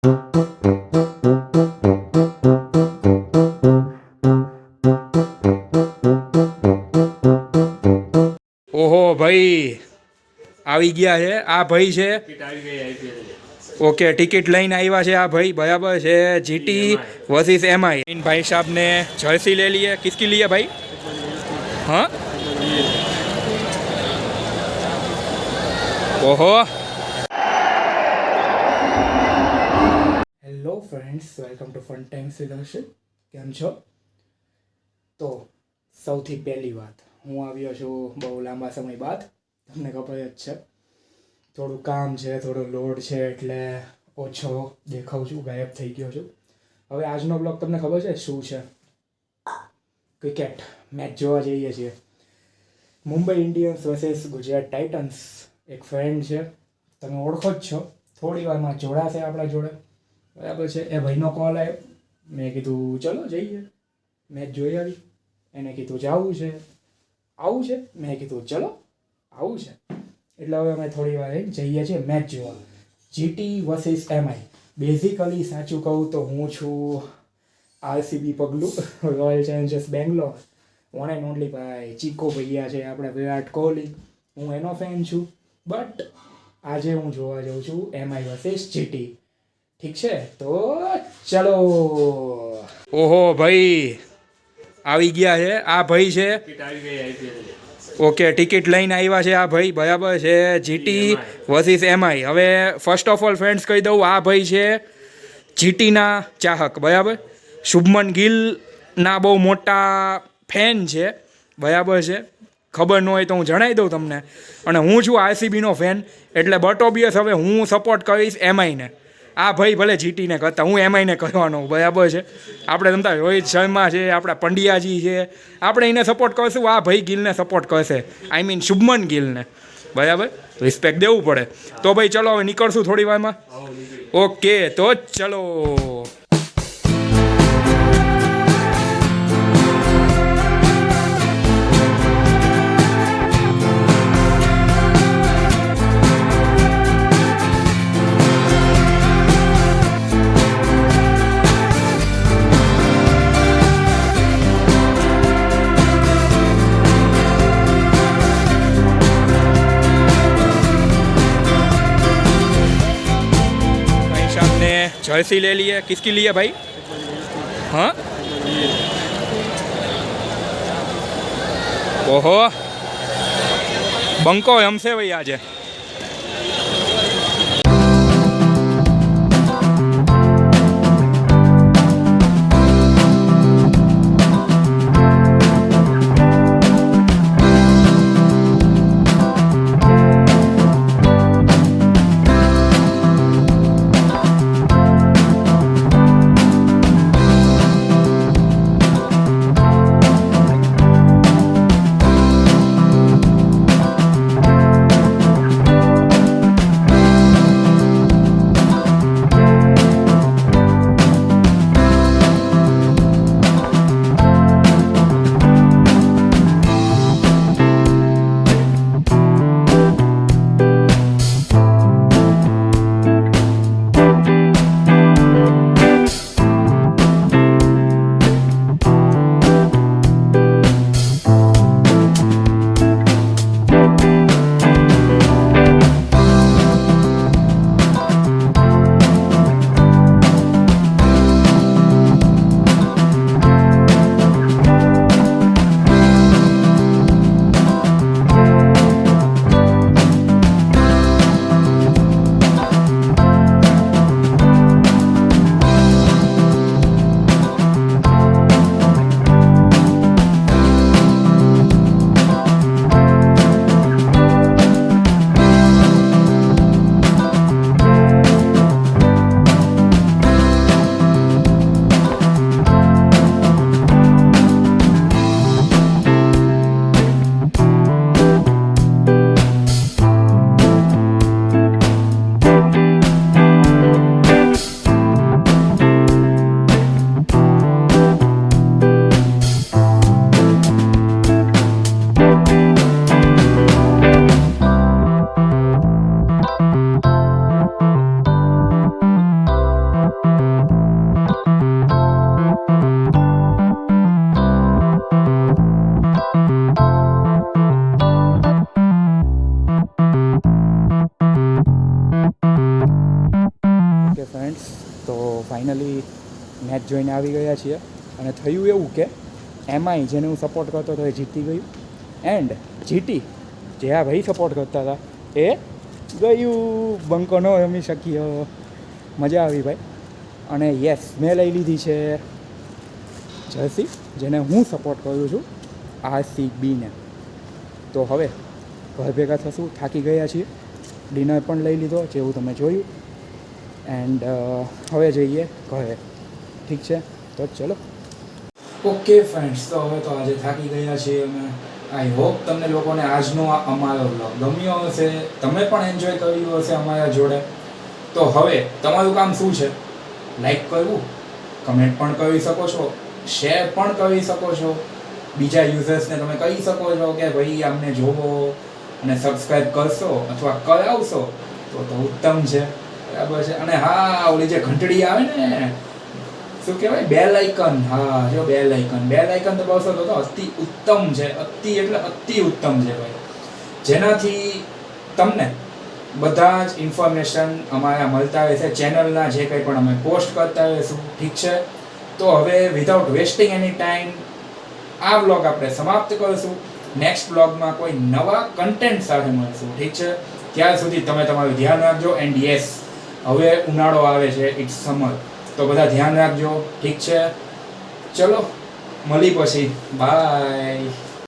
ઓહો ભાઈ આવી ગયા છે આ ભાઈ છે ઓકે ટિકિટ લઈને આવ્યા છે આ ભાઈ બરાબર છે જીટી વર્સિસ એમઆઈ इन भाई साहब ने जर्सी ले ली है किसकी ली है भाई हाँ ओहो hello friends welcome to fun times with Harshit કેમ છો તો સૌથી પહેલી વાત હું આવ્યો છું બહુ લાંબા સમય બાદ તમને ખબર જ છે થોડું કામ છે થોડો લોડ છે એટલે ઓછો દેખાઉં છું ગાયબ થઈ ગયો છું હવે આજનો બ્લોગ તમને ખબર છે શું છે ક્રિકેટ મેચ જોવા જઈએ છીએ Mumbai Indians versus Gujarat Titans એક ફ્રેન્ડ છે તમે ઓળખો જ છો થોડી વારમાં જોડાશે આપણા જોડે બરાબર છે એ ભાઈનો કોલ આવ્યો મેં કીધું ચલો જઈએ મેચ જોઈ આવી એને કીધું જવું છે આવું છે મેં કીધું ચલો આવું છે એટલે હવે અમે થોડી વાર જઈએ છીએ મેચ જોવા જીટી વર્સિસ એમઆઈ બેઝિકલી સાચું કહું તો હું છું આરસીબી પગલું royal Challengers Bangalore one and only ભાઈ ચીકો ભૈયા છે આપણે વિરાટ કોહલી હું એનો ફેન છું બટ આજે હું જોવા જાઉં છું એમઆઈ વર્સિસ જીટી ઠીક છે તો ચલો ઓહો ભાઈ આવી ગયા છે આ ભાઈ છે ઓકે ટિકિટ લઈને આવ્યા છે આ ભાઈ બરાબર છે જીટી વર્સિસ એમઆઈ હવે ફર્સ્ટ ઓફ ઓલ ફ્રેન્ડ્સ કહી દઉં આ ભાઈ છે જીટીના ચાહક બરાબર શુભમન ગિલના બહુ મોટા ફેન છે બરાબર છે ખબર ન હોય તો હું જણાવી દઉં તમને અને હું છું આરસીબીનો ફેન એટલે બટ ઓબ્વિયસ હવે હું સપોર્ટ કરીશ એમઆઈને આ ભાઈ ભલે જીટીને કરતા હું એમઆઈને કરવાનો બરાબર છે આપણે રમતા રોહિત શર્મા છે આપણા પંડ્યાજી છે આપણે એને સપોર્ટ કરશું આ ભાઈ ગિલને સપોર્ટ કરશે આઈ મીન શુભમન ગિલને બરાબર રિસ્પેક્ટ દેવું પડે તો ભાઈ ચલો હવે નીકળશું થોડી વારમાં ઓકે તો ચલો जर्सी ले ली है किसकी ली है भाई हाँ ओहो बंको हमसे भाई आज ફ્રેન્ડ્સ, તો ફાઇનલી મેચ જોઈને આવી ગયા છીએ અને થયું એવું કે એમઆઈ જેને હું સપોર્ટ કરતો હતો એ જીતી ગયું, એન્ડ જીટી જે આ ભાઈ સપોર્ટ કરતા હતા એ ગયું. બંકો ન રમી શક્યો. મજા આવી ભાઈ. અને યસ, મેં લઈ લીધી છે જર્સી જેને હું સપોર્ટ કરું છું, RCBને. તો હવે ઘર ભેગા થશું, થાકી ગયા છીએ, ડિનર પણ લઈ લીધો જેવું તમે જોયું, એન્ડ હવે જઈએ ઘરે. ઠીક છે, તો ચલો. ઓકે ફ્રેન્ડ્સ, તો હવે તો આજે થાકી ગયા છીએ અમે. આઈ હોપ તમને લોકોને આજનો અમારો વ્લોગ ગમ્યો હશે, તમે પણ એન્જોય કર્યું હશે અમારા જોડે. તો હવે તમારું કામ શું છે? લાઈક કરવું, કમેન્ટ પણ કરી શકો છો, શેર પણ કરી શકો છો, બીજા યુઝર્સને તમે કહી શકો છો કે ભાઈ અમને જોવો અને સબસ્ક્રાઈબ કરશો અથવા કરાવશો તો ઉત્તમ છે. બરાબર છે. અને હા, ઓલી જે ઘંટડી આવે ને, શું કહેવાય, બેલ આઇકન. હા, જો બેલ આઇકન દબાવશો તો અતિ ઉત્તમ છે. અતિ એટલે અતિ ઉત્તમ છે ભાઈ. જેનાથી તમને બધા જ ઇન્ફોર્મેશન અમારા મળતા રહેશે, ચેનલના જે કંઈ પણ અમે પોસ્ટ કરતા રહીશું. ઠીક છે, તો હવે વિધાઉટ વેસ્ટિંગ એની ટાઈમ આ વ્લોગ આપણે સમાપ્ત કરીશું. નેક્સ્ટ વ્લોગમાં કોઈ નવા કન્ટેન્ટ સાથે મળશું. ઠીક છે, ત્યાર સુધી તમે તમારું ધ્યાન રાખજો. એન્ડ યસ, હવે ઉનાળો આવે છે, ઇટ્સ સમર, તો બધા ધ્યાન રાખજો. ઠીક છે, ચલો મળી પછી, બાય.